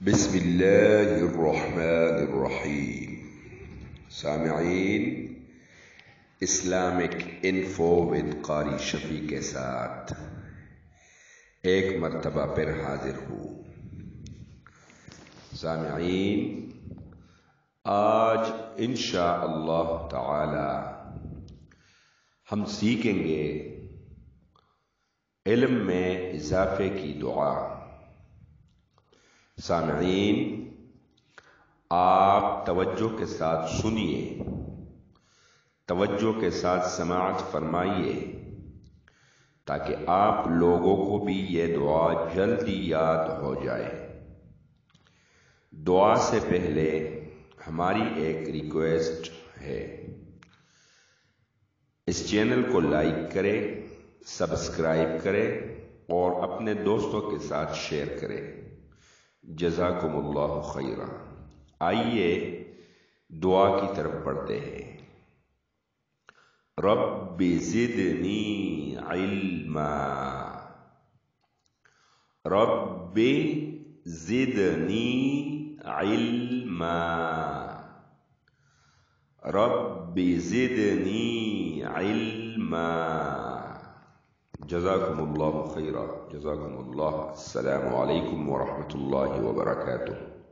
بسم اللہ الرحمن الرحیم۔ سامعین، اسلامک انفو ود قاری شفیع کے ساتھ ایک مرتبہ پھر حاضر ہوں۔ سامعین، آج انشاءاللہ تعالی ہم سیکھیں گے علم میں اضافے کی دعا۔ سامعین، آپ توجہ کے ساتھ سنیے، توجہ کے ساتھ سماعت فرمائیے تاکہ آپ لوگوں کو بھی یہ دعا جلدی یاد ہو جائے۔ دعا سے پہلے ہماری ایک ریکویسٹ ہے، اس چینل کو لائک کریں، سبسکرائب کریں اور اپنے دوستوں کے ساتھ شیئر کریں۔ جزاکم اللہ خیرا۔ آئیے دعا کی طرف بڑھتے ہیں۔ رب زدنی علما، رب زدنی علما، رب زدنی علما۔ جزاکم اللہ خیرا، جزاکم اللہ۔ السلام علیکم ورحمۃ اللہ وبرکاتہ۔